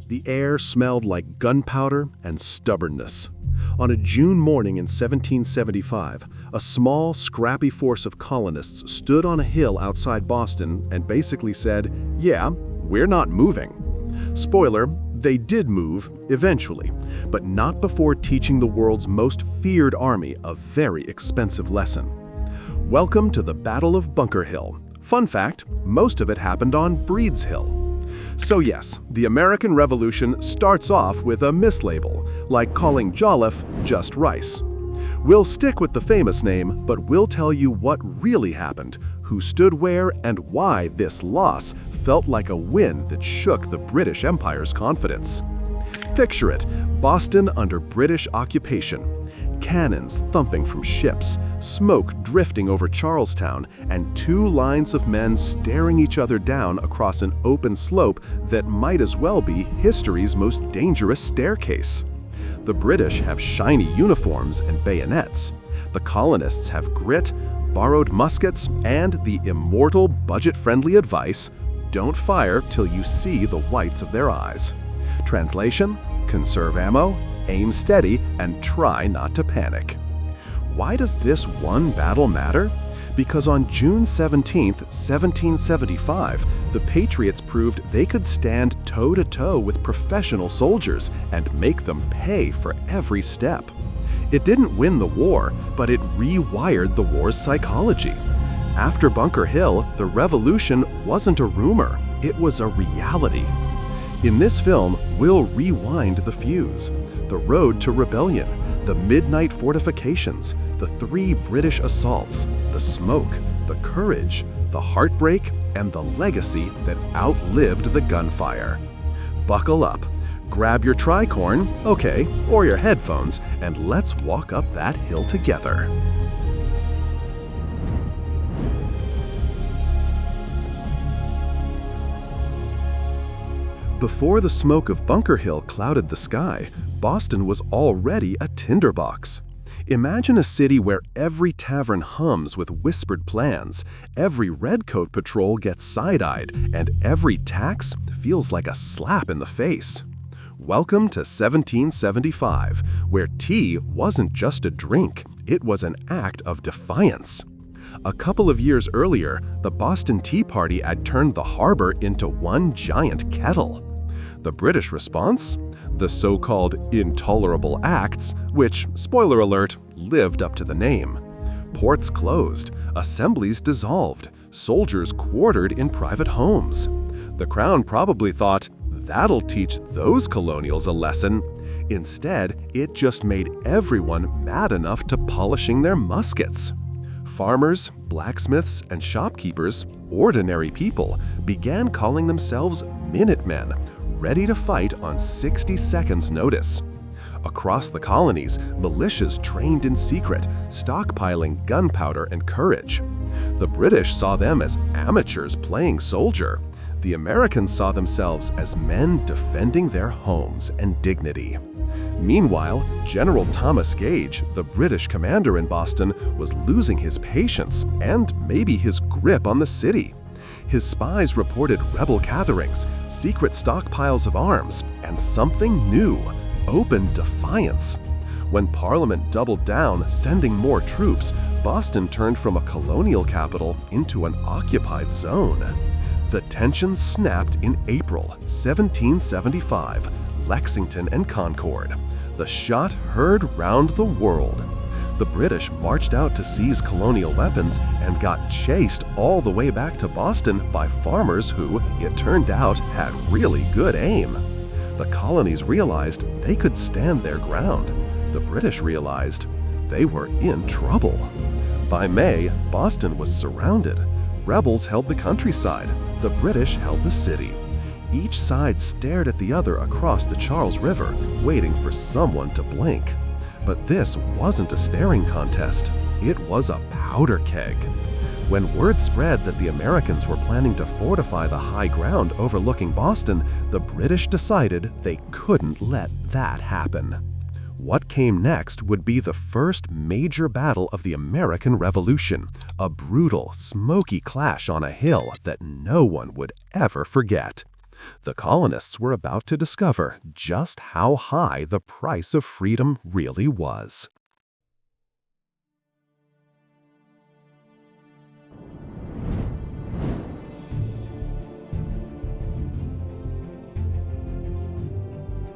The air smelled like gunpowder and stubbornness. On a June morning in 1775, a small, scrappy force of colonists stood on a hill outside Boston and basically said, "Yeah, we're not moving." Spoiler, they did move, eventually, but not before teaching the world's most feared army a very expensive lesson. Welcome to the Battle of Bunker Hill. Fun fact, most of it happened on Breed's Hill. So yes, the American Revolution starts off with a mislabel, like calling Jolliffe just rice. We'll stick with the famous name, but we'll tell you what really happened, who stood where, and why this loss felt like a win that shook the British Empire's confidence. Picture it, Boston under British occupation. Cannons thumping from ships, smoke drifting over Charlestown, and two lines of men staring each other down across an open slope that might as well be history's most dangerous staircase. The British have shiny uniforms and bayonets. The colonists have grit, borrowed muskets, and the immortal budget-friendly advice, "Don't fire till you see the whites of their eyes." Translation: conserve ammo, aim steady, and try not to panic. Why does this one battle matter? Because on June 17, 1775, the Patriots proved they could stand toe-to-toe with professional soldiers and make them pay for every step. It didn't win the war, but it rewired the war's psychology. After Bunker Hill, the revolution wasn't a rumor, it was a reality. In this film, we'll rewind the fuse, the road to rebellion, the midnight fortifications, the 3 British assaults, the smoke, the courage, the heartbreak, and the legacy that outlived the gunfire. Buckle up, grab your tricorn, okay, or your headphones, and let's walk up that hill together. Before the smoke of Bunker Hill clouded the sky, Boston was already a tinderbox. Imagine a city where every tavern hums with whispered plans, every redcoat patrol gets side-eyed, and every tax feels like a slap in the face. Welcome to 1775, where tea wasn't just a drink, it was an act of defiance. A couple of years earlier, the Boston Tea Party had turned the harbor into one giant kettle. The British response? The so-called intolerable acts, which, spoiler alert, lived up to the name. Ports closed, assemblies dissolved, soldiers quartered in private homes. The Crown probably thought, that'll teach those colonials a lesson. Instead, it just made everyone mad enough to polishing their muskets. Farmers, blacksmiths, and shopkeepers, ordinary people, began calling themselves Minutemen, ready to fight on 60 seconds notice. Across the colonies, militias trained in secret, stockpiling gunpowder and courage. The British saw them as amateurs playing soldier. The Americans saw themselves as men defending their homes and dignity. Meanwhile, General Thomas Gage, the British commander in Boston, was losing his patience and maybe his grip on the city. His spies reported rebel gatherings, secret stockpiles of arms, and something new, open defiance. When Parliament doubled down, sending more troops, Boston turned from a colonial capital into an occupied zone. The tension snapped in April 1775, Lexington and Concord. The shot heard round the world. The British marched out to seize colonial weapons and got chased all the way back to Boston by farmers who, it turned out, had really good aim. The colonies realized they could stand their ground. The British realized they were in trouble. By May, Boston was surrounded. Rebels held the countryside. The British held the city. Each side stared at the other across the Charles River, waiting for someone to blink. But this wasn't a staring contest. It was a powder keg. When word spread that the Americans were planning to fortify the high ground overlooking Boston, the British decided they couldn't let that happen. What came next would be the first major battle of the American Revolution, a brutal, smoky clash on a hill that no one would ever forget. The colonists were about to discover just how high the price of freedom really was.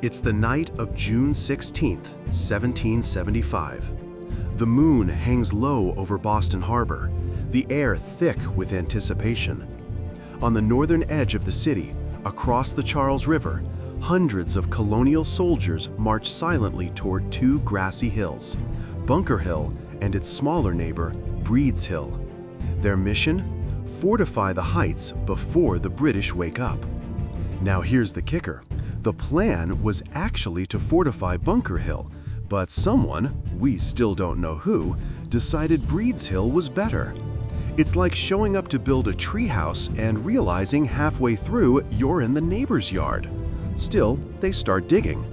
It's the night of June 16, 1775. The moon hangs low over Boston Harbor, the air thick with anticipation. On the northern edge of the city, across the Charles River, hundreds of colonial soldiers march silently toward two grassy hills, Bunker Hill and its smaller neighbor, Breed's Hill. Their mission? Fortify the heights before the British wake up. Now here's the kicker. The plan was actually to fortify Bunker Hill, but someone, we still don't know who, decided Breed's Hill was better. It's like showing up to build a treehouse and realizing halfway through you're in the neighbor's yard. Still, they start digging.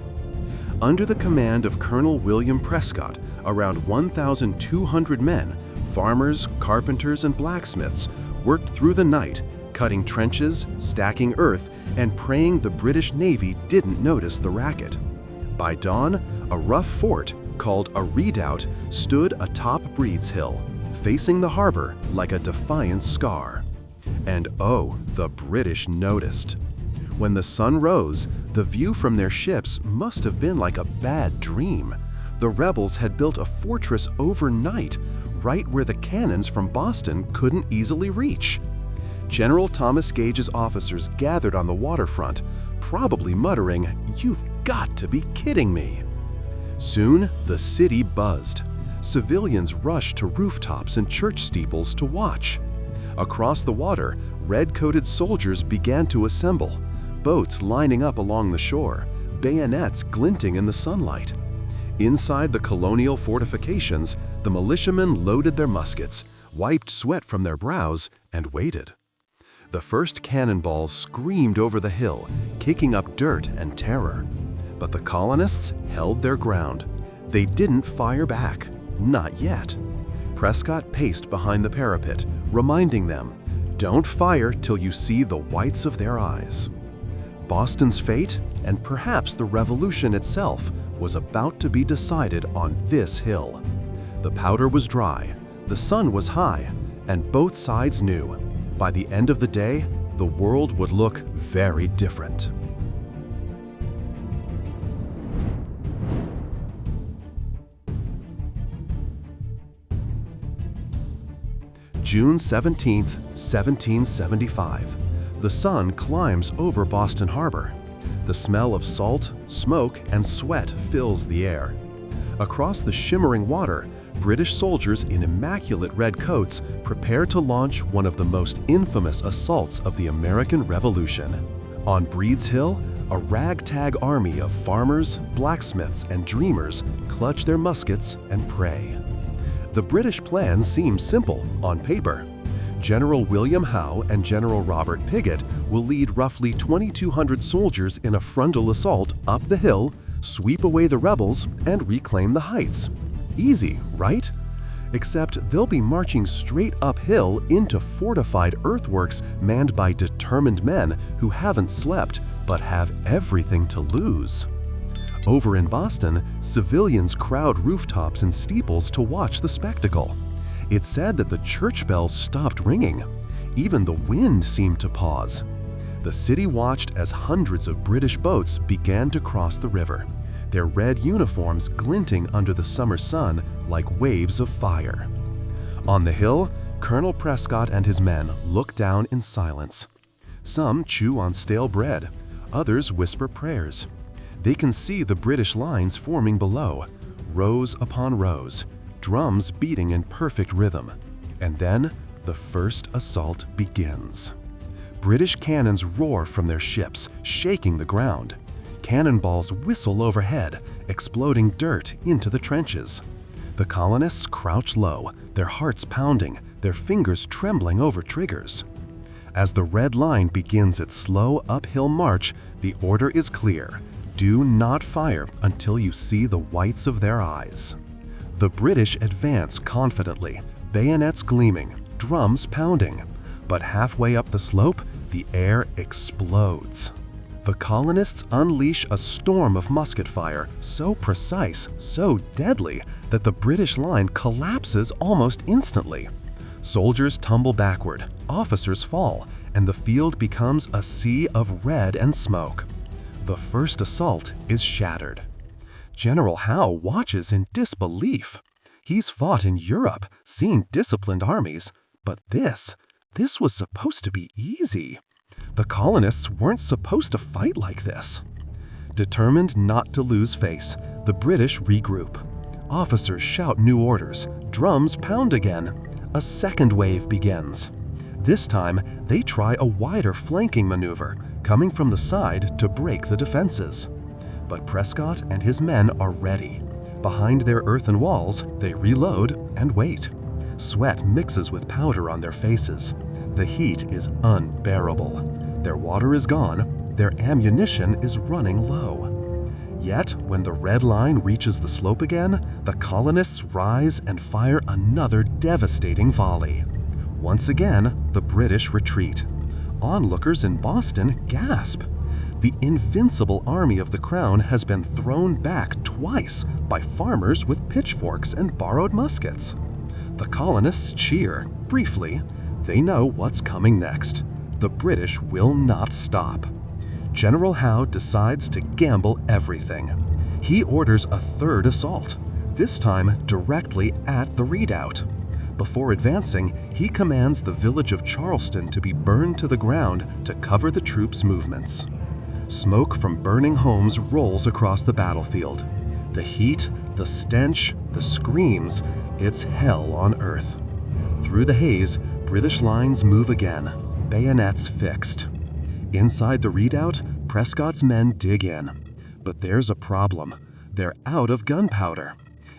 Under the command of Colonel William Prescott, around 1,200 men, farmers, carpenters, and blacksmiths, worked through the night, cutting trenches, stacking earth, and praying the British Navy didn't notice the racket. By dawn, a rough fort, called a redoubt, stood atop Breed's Hill, facing the harbor like a defiant scar. And oh, the British noticed. When the sun rose, the view from their ships must have been like a bad dream. The rebels had built a fortress overnight, right where the cannons from Boston couldn't easily reach. General Thomas Gage's officers gathered on the waterfront, probably muttering, "You've got to be kidding me." Soon, the city buzzed. Civilians rushed to rooftops and church steeples to watch. Across the water, red-coated soldiers began to assemble, boats lining up along the shore, bayonets glinting in the sunlight. Inside the colonial fortifications, the militiamen loaded their muskets, wiped sweat from their brows, and waited. The first cannonballs screamed over the hill, kicking up dirt and terror. But the colonists held their ground. They didn't fire back. Not yet. Prescott paced behind the parapet, reminding them, "Don't fire till you see the whites of their eyes." Boston's fate, and perhaps the revolution itself, was about to be decided on this hill. The powder was dry, the sun was high, and both sides knew, by the end of the day, the world would look very different. June 17, 1775. The sun climbs over Boston Harbor. The smell of salt, smoke, and sweat fills the air. Across the shimmering water, British soldiers in immaculate red coats prepare to launch one of the most infamous assaults of the American Revolution. On Breed's Hill, a ragtag army of farmers, blacksmiths, and dreamers clutch their muskets and pray. The British plan seems simple on paper. General William Howe and General Robert Pigot will lead roughly 2,200 soldiers in a frontal assault up the hill, sweep away the rebels, and reclaim the heights. Easy, right? Except they'll be marching straight uphill into fortified earthworks manned by determined men who haven't slept but have everything to lose. Over in Boston, civilians crowd rooftops and steeples to watch the spectacle. It's said that the church bells stopped ringing. Even the wind seemed to pause. The city watched as hundreds of British boats began to cross the river, their red uniforms glinting under the summer sun like waves of fire. On the hill, Colonel Prescott and his men look down in silence. Some chew on stale bread, others whisper prayers. They can see the British lines forming below, rows upon rows, drums beating in perfect rhythm. And then the first assault begins. British cannons roar from their ships, shaking the ground. Cannonballs whistle overhead, exploding dirt into the trenches. The colonists crouch low, their hearts pounding, their fingers trembling over triggers. As the red line begins its slow uphill march, the order is clear. Do not fire until you see the whites of their eyes. The British advance confidently, bayonets gleaming, drums pounding. But halfway up the slope, the air explodes. The colonists unleash a storm of musket fire, so precise, so deadly, that the British line collapses almost instantly. Soldiers tumble backward, officers fall, and the field becomes a sea of red and smoke. The first assault is shattered. General Howe watches in disbelief. He's fought in Europe, seen disciplined armies, but this was supposed to be easy. The colonists weren't supposed to fight like this. Determined not to lose face, the British regroup. Officers shout new orders, drums pound again. A second wave begins. This time, they try a wider flanking maneuver, coming from the side to break the defenses. But Prescott and his men are ready. Behind their earthen walls, they reload and wait. Sweat mixes with powder on their faces. The heat is unbearable. Their water is gone, their ammunition is running low. Yet, when the red line reaches the slope again, the colonists rise and fire another devastating volley. Once again, the British retreat. Onlookers in Boston gasp. The invincible army of the Crown has been thrown back twice by farmers with pitchforks and borrowed muskets. The colonists cheer, briefly. They know what's coming next. The British will not stop. General Howe decides to gamble everything. He orders a third assault, this time directly at the redoubt. Before advancing, he commands the village of Charleston to be burned to the ground to cover the troops' movements. Smoke from burning homes rolls across the battlefield. The heat, the stench, the screams, it's hell on earth. Through the haze, British lines move again, bayonets fixed. Inside the redoubt, Prescott's men dig in. But there's a problem. They're out of gunpowder.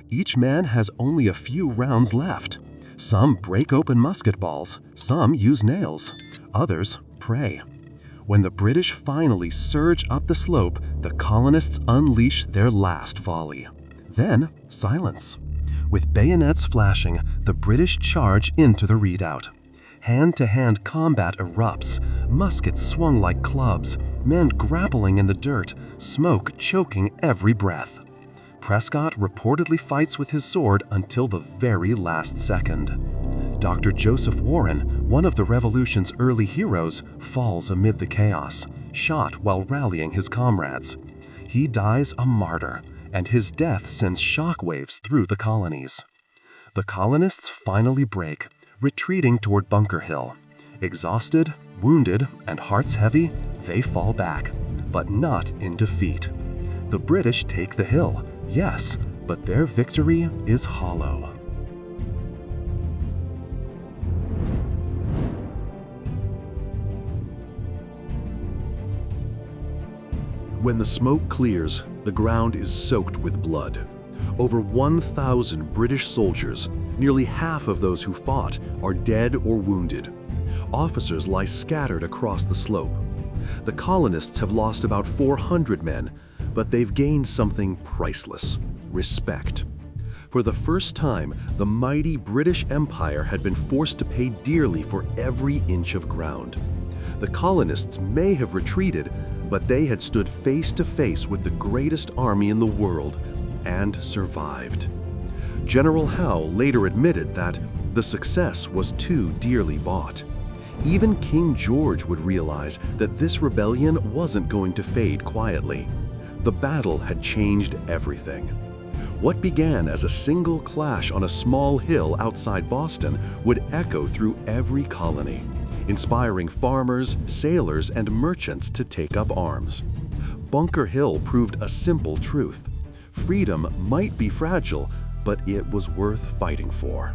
Each man has only a few rounds left. Some break open musket balls, some use nails, others pray. When the British finally surge up the slope, the colonists unleash their last volley. Then, silence. With bayonets flashing, the British charge into the redoubt. Hand-to-hand combat erupts, muskets swung like clubs, men grappling in the dirt, smoke choking every breath. Prescott reportedly fights with his sword until the very last second. Dr. Joseph Warren, one of the Revolution's early heroes, falls amid the chaos, shot while rallying his comrades. He dies a martyr, and his death sends shockwaves through the colonies. The colonists finally break, retreating toward Bunker Hill. Exhausted, wounded, and hearts heavy, they fall back, but not in defeat. The British take the hill, yes, but their victory is hollow. When the smoke clears, the ground is soaked with blood. Over 1,000 British soldiers, nearly half of those who fought, are dead or wounded. Officers lie scattered across the slope. The colonists have lost about 400 men, but they've gained something priceless: respect. For the first time, the mighty British Empire had been forced to pay dearly for every inch of ground. The colonists may have retreated, but they had stood face to face with the greatest army in the world and survived. General Howe later admitted that the success was too dearly bought. Even King George would realize that this rebellion wasn't going to fade quietly. The battle had changed everything. What began as a single clash on a small hill outside Boston would echo through every colony, inspiring farmers, sailors, and merchants to take up arms. Bunker Hill proved a simple truth: freedom might be fragile, but it was worth fighting for.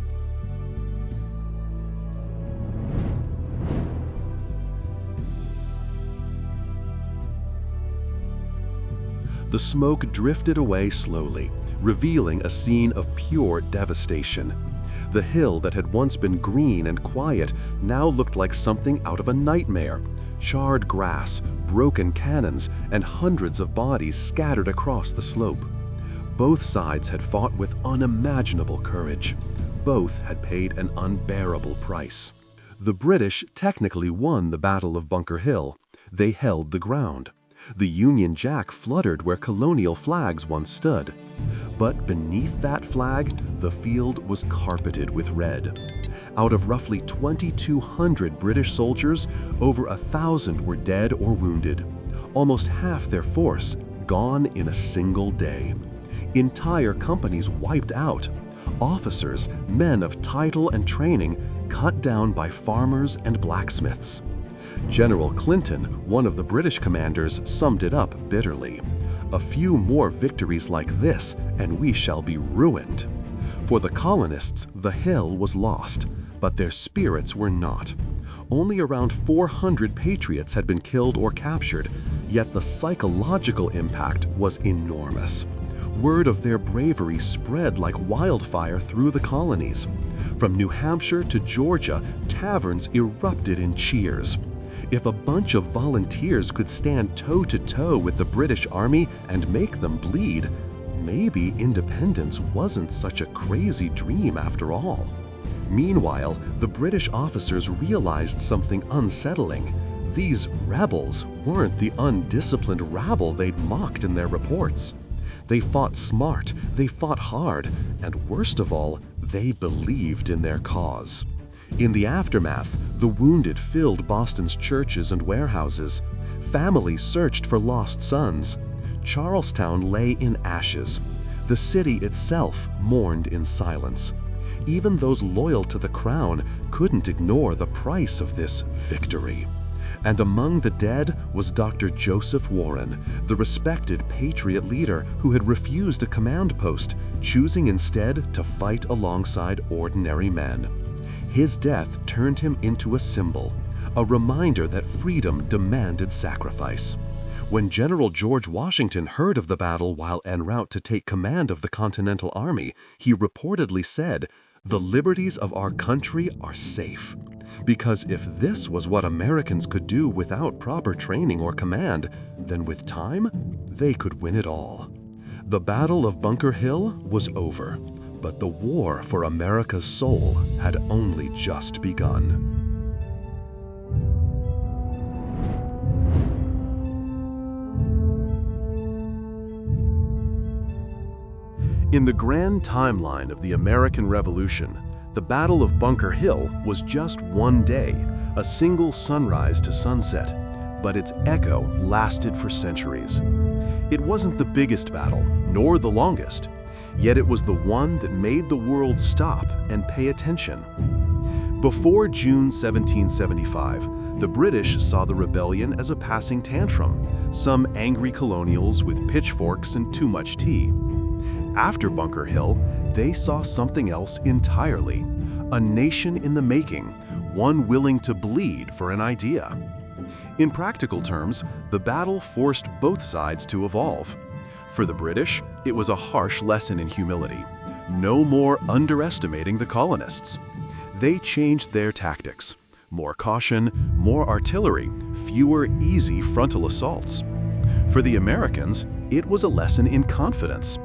The smoke drifted away slowly, revealing a scene of pure devastation. The hill that had once been green and quiet now looked like something out of a nightmare. Charred grass, broken cannons, and hundreds of bodies scattered across the slope. Both sides had fought with unimaginable courage. Both had paid an unbearable price. The British technically won the Battle of Bunker Hill. They held the ground. The Union Jack fluttered where Colonial flags once stood. But beneath that flag, the field was carpeted with red. Out of roughly 2,200 British soldiers, over 1,000 were dead or wounded. Almost half their force gone in a single day. Entire companies wiped out. Officers, men of title and training, cut down by farmers and blacksmiths. General Clinton, one of the British commanders, summed it up bitterly. "A few more victories like this, and we shall be ruined." For the colonists, the hill was lost, but their spirits were not. Only around 400 patriots had been killed or captured, yet the psychological impact was enormous. Word of their bravery spread like wildfire through the colonies. From New Hampshire to Georgia, taverns erupted in cheers. If a bunch of volunteers could stand toe-to-toe with the British Army and make them bleed, maybe independence wasn't such a crazy dream after all. Meanwhile, the British officers realized something unsettling. These rebels weren't the undisciplined rabble they'd mocked in their reports. They fought smart, they fought hard, and worst of all, they believed in their cause. In the aftermath, the wounded filled Boston's churches and warehouses. Families searched for lost sons. Charlestown lay in ashes. The city itself mourned in silence. Even those loyal to the crown couldn't ignore the price of this victory. And among the dead was Dr. Joseph Warren, the respected patriot leader who had refused a command post, choosing instead to fight alongside ordinary men. His death turned him into a symbol, a reminder that freedom demanded sacrifice. When General George Washington heard of the battle while en route to take command of the Continental Army, he reportedly said, "The liberties of our country are safe." Because if this was what Americans could do without proper training or command, then with time, they could win it all. The Battle of Bunker Hill was over, but the war for America's soul had only just begun. In the grand timeline of the American Revolution, the Battle of Bunker Hill was just one day, a single sunrise to sunset, but its echo lasted for centuries. It wasn't the biggest battle, nor the longest, yet it was the one that made the world stop and pay attention. Before June 1775, the British saw the rebellion as a passing tantrum, some angry colonials with pitchforks and too much tea. After Bunker Hill, they saw something else entirely, a nation in the making, one willing to bleed for an idea. In practical terms, the battle forced both sides to evolve. For the British, it was a harsh lesson in humility. No more underestimating the colonists. They changed their tactics. More caution, more artillery, fewer easy frontal assaults. For the Americans, it was a lesson in confidence.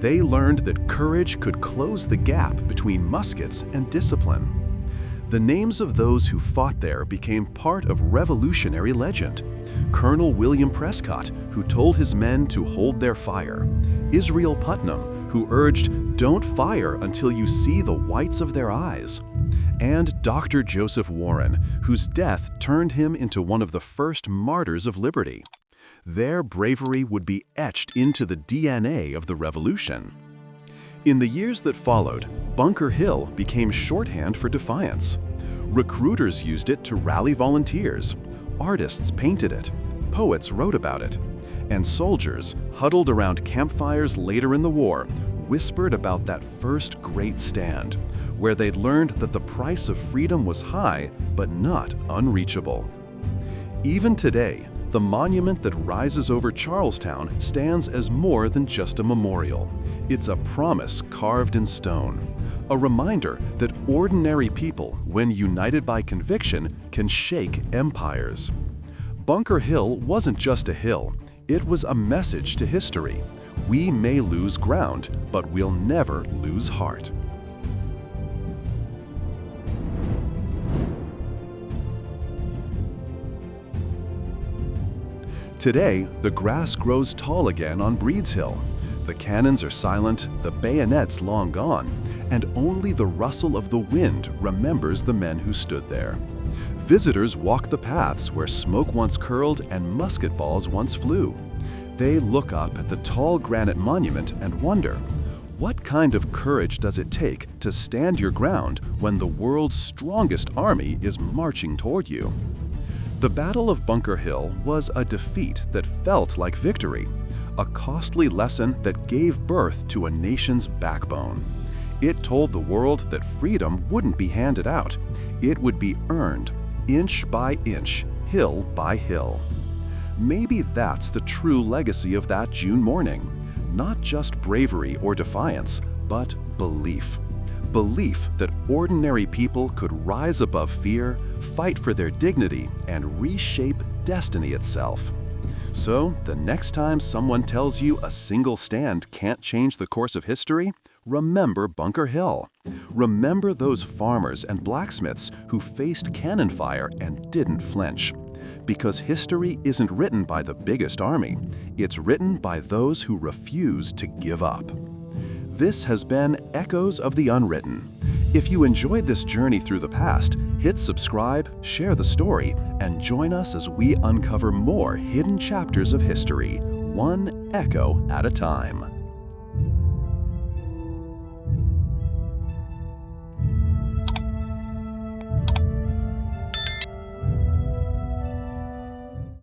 They learned that courage could close the gap between muskets and discipline. The names of those who fought there became part of revolutionary legend. Colonel William Prescott, who told his men to hold their fire. Israel Putnam, who urged, "Don't fire until you see the whites of their eyes." And Dr. Joseph Warren, whose death turned him into one of the first martyrs of liberty. Their bravery would be etched into the DNA of the revolution. In the years that followed, Bunker Hill became shorthand for defiance. Recruiters used it to rally volunteers. Artists painted it. Poets wrote about it. And soldiers, huddled around campfires later in the war, whispered about that first great stand, where they'd learned that the price of freedom was high, but not unreachable. Even today, the monument that rises over Charlestown stands as more than just a memorial. It's a promise carved in stone, a reminder that ordinary people, when united by conviction, can shake empires. Bunker Hill wasn't just a hill, it was a message to history. We may lose ground, but we'll never lose heart. Today, the grass grows tall again on Breed's Hill. The cannons are silent, the bayonets long gone, and only the rustle of the wind remembers the men who stood there. Visitors walk the paths where smoke once curled and musket balls once flew. They look up at the tall granite monument and wonder, what kind of courage does it take to stand your ground when the world's strongest army is marching toward you? The Battle of Bunker Hill was a defeat that felt like victory, a costly lesson that gave birth to a nation's backbone. It told the world that freedom wouldn't be handed out. It would be earned, inch by inch, hill by hill. Maybe that's the true legacy of that June morning. Not just bravery or defiance, but belief. Belief that ordinary people could rise above fear, fight for their dignity, and reshape destiny itself. So, the next time someone tells you a single stand can't change the course of history, remember Bunker Hill. Remember those farmers and blacksmiths who faced cannon fire and didn't flinch. Because history isn't written by the biggest army, it's written by those who refuse to give up. This has been Echoes of the Unwritten. If you enjoyed this journey through the past, hit subscribe, share the story, and join us as we uncover more hidden chapters of history, one echo at a time.